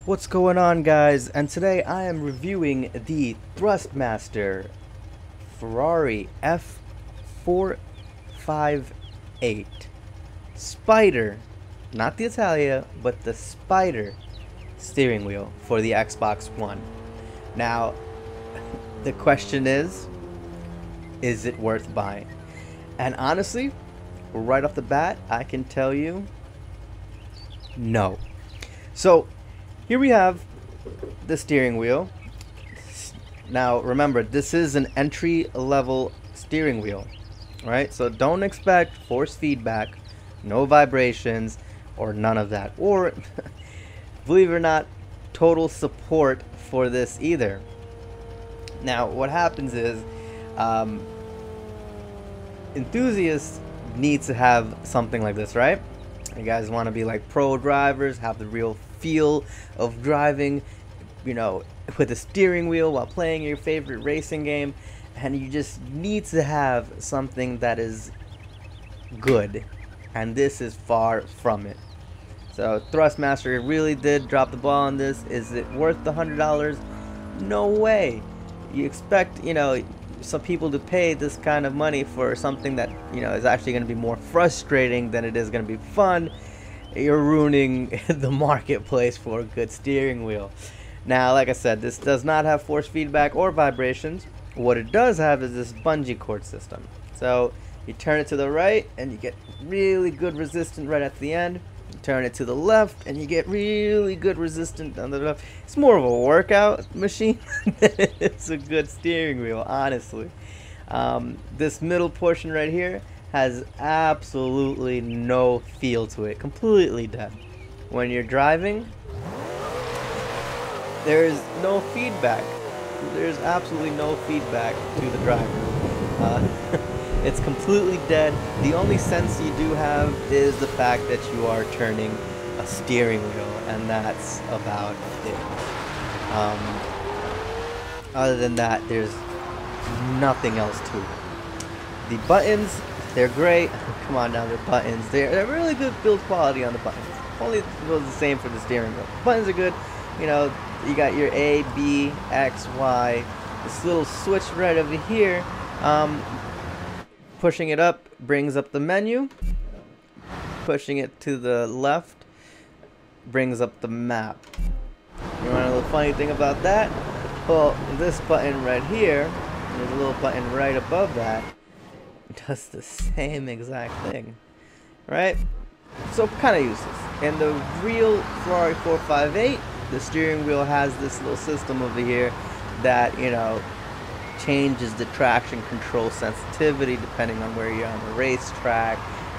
What's going on, guys? And today I am reviewing the Thrustmaster Ferrari F458 Spider, not the Italia, but the Spider steering wheel for the Xbox One. Now, the question is it worth buying? And honestly, right off the bat, I can tell you, no. So, here we have the steering wheel. Now remember, this is an entry level steering wheel, right? So don't expect force feedback, no vibrations, or none of that. Or, believe it or not, total support for this either. Now what happens is, enthusiasts need to have something like this, right? You guys want to be like pro drivers, have the real feel of driving, you know, with a steering wheel while playing your favorite racing game, and you just need to have something that is good, and this is far from it. So Thrustmaster really did drop the ball on this. Is it worth the $100? No way. You expect, you know, some people to pay this kind of money for something that, you know, is actually going to be more frustrating than it is going to be fun. You're ruining the marketplace for a good steering wheel. Now, like I said, this does not have force feedback or vibrations. What it does have is this bungee cord system. So you turn it to the right and you get really good resistance right at the end. You turn it to the left and you get really good resistance on the left. It's more of a workout machine than it's a good steering wheel, honestly. This middle portion right here has absolutely no feel to it, completely dead. When you're driving, there's no feedback. There's absolutely no feedback to the driver. It's completely dead. The only sense you do have is the fact that you are turning a steering wheel, and that's about it. Other than that, there's nothing else to it. The buttons, they're great. Come on now, the buttons. They're really good build quality on the buttons. Only was the same for the steering wheel. Buttons are good. You know, you got your A, B, X, Y. This little switch right over here. Pushing it up brings up the menu. Pushing it to the left brings up the map. You want to know the funny thing about that? Well, this button right here, there's a little button right above that, does the same exact thing, right? So kind of useless. In the real Ferrari 458, the steering wheel has this little system over here that, you know, changes the traction control sensitivity depending on where you're on the racetrack,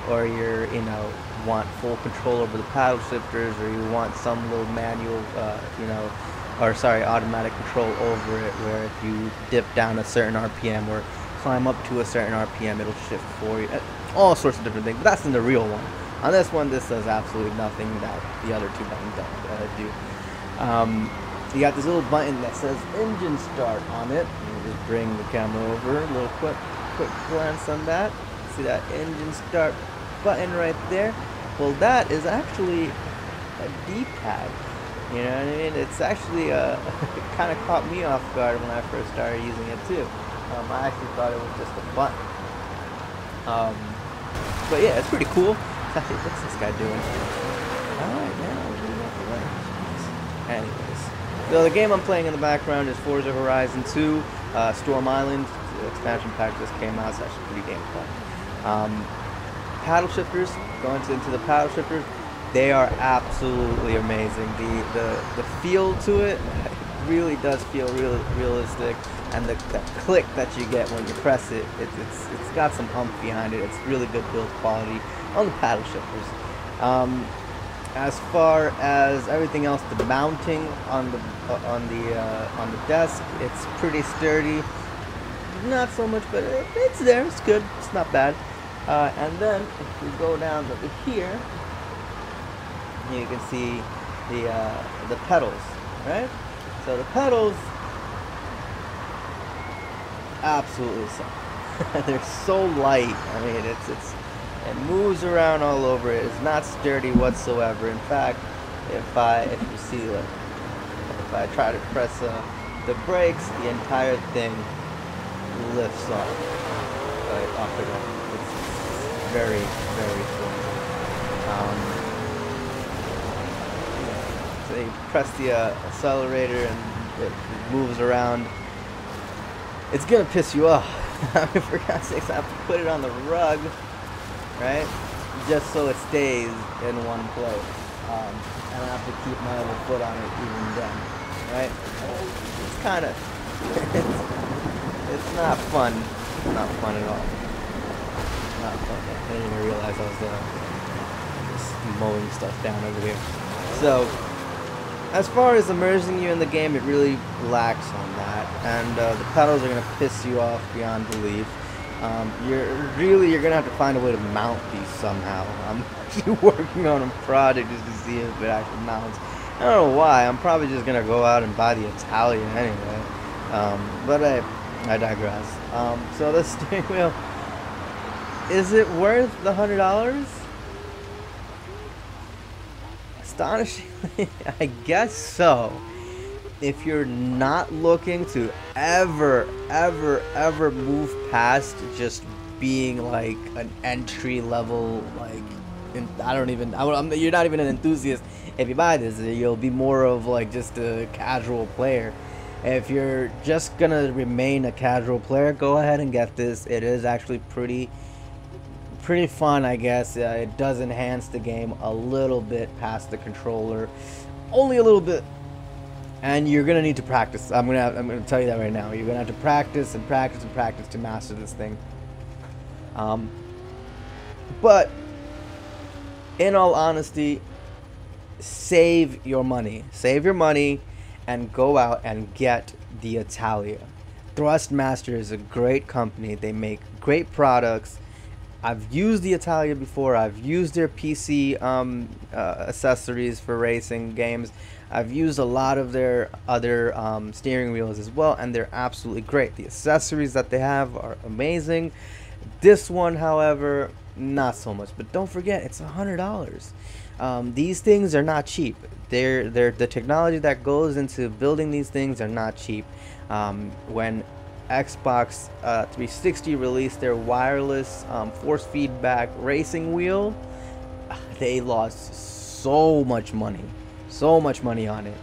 or you're, you know, want full control over the paddle shifters, or you want some little manual, automatic control over it, where if you dip down a certain RPM or climb up to a certain RPM, it'll shift for you. All sorts of different things, but that's in the real one. On this one, this does absolutely nothing that the other two buttons don't do. You got this little button that says engine start on it. Just bring the camera over, a little quick glance on that. See that engine start button right there? Well, that is actually a D-pad. You know what I mean? It's actually it kind of caught me off guard when I first started using it too. I actually thought it was just a button. But yeah, it's pretty cool. What's this guy doing? Alright, now we're doing the right. Anyways, so the game I'm playing in the background is Forza Horizon 2, Storm Island. The expansion pack just came out, so it's actually pretty game fun. Paddle shifters, going into the paddle shifters, they are absolutely amazing. The feel to it really does feel really realistic, and the click that you get when you press it, it's got some oomph behind it. It's really good build quality on the paddle shifters. As far as everything else, the mounting on the desk, it's pretty sturdy. Not so much, but it's there. It's good. It's not bad. And then if we go down over here, you can see the pedals, right? So the pedals absolutely suck. They're so light. I mean, it moves around all over. It is not sturdy whatsoever. In fact, if you see, look, if I try to press the brakes, the entire thing lifts off, off the ground. It's very, very slow. So you press the accelerator and it moves around. It's gonna piss you off. I mean, for God's sakes, I have to put it on the rug, right? Just so it stays in one place. And I have to keep my other foot on it even then, right? It's kind of, it's not fun. It's not fun at all. Not fun. I didn't even realize I was just mowing stuff down over here. So, as far as immersing you in the game, it really lacks on that, and the pedals are gonna piss you off beyond belief. You're gonna have to find a way to mount these somehow. I'm actually working on a project just to see if it actually mounts. I don't know why. I'm probably just gonna go out and buy the Italian anyway. But I digress. So the steering wheel, is it worth the $100? Astonishingly, I guess so. If you're not looking to ever move past just being like an entry level, like, you're not even an enthusiast. If you buy this, you'll be more of like just a casual player. If you're just gonna remain a casual player, go ahead and get this. It is actually pretty fun, I guess. It does enhance the game a little bit past the controller, only a little bit. And you're gonna need to practice. I'm gonna tell you that right now. You're gonna have to practice and practice and practice to master this thing. But in all honesty, save your money. Save your money and go out and get the Italia. Thrustmaster is a great company. They make great products. I've used the Italia before. I've used their PC accessories for racing games. I've used a lot of their other steering wheels as well, and they're absolutely great. The accessories that they have are amazing. This one, however, not so much. But don't forget, it's $100. These things are not cheap. They're the technology that goes into building these things are not cheap. When Xbox 360 released their wireless force feedback racing wheel, they lost so much money on it.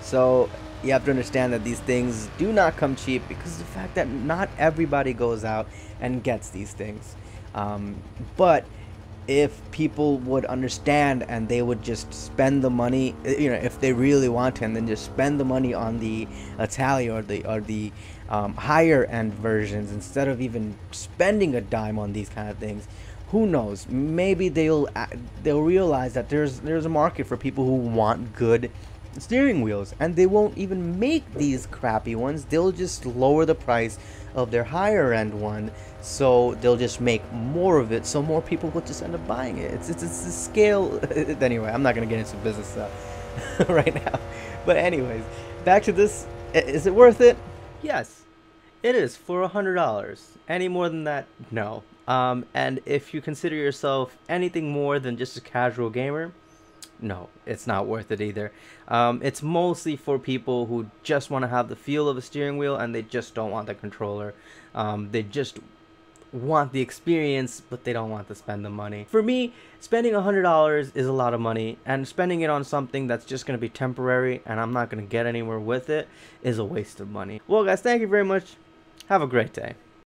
So you have to understand that these things do not come cheap, because of the fact that not everybody goes out and gets these things. But if people would understand and they would just spend the money, you know, if they really want to, and then just spend the money on the Italia or the higher end versions instead of even spending a dime on these kind of things, who knows? Maybe they'll realize that there's a market for people who want good steering wheels, and they won't even make these crappy ones. They'll just lower the price of their higher end one, so they'll just make more of it, so more people will just end up buying it. It's a scale. Anyway, I'm not gonna get into business stuff right now, but anyways, back to this. Is it worth it? Yes, it is, for $100. Any more than that, no. And if you consider yourself anything more than just a casual gamer, no, it's not worth it either. It's mostly for people who just want to have the feel of a steering wheel, and they just don't want the controller. They just want the experience, but they don't want to spend the money. For me, spending $100 is a lot of money, and spending it on something that's just going to be temporary and I'm not going to get anywhere with it is a waste of money. Well guys, thank you very much. Have a great day.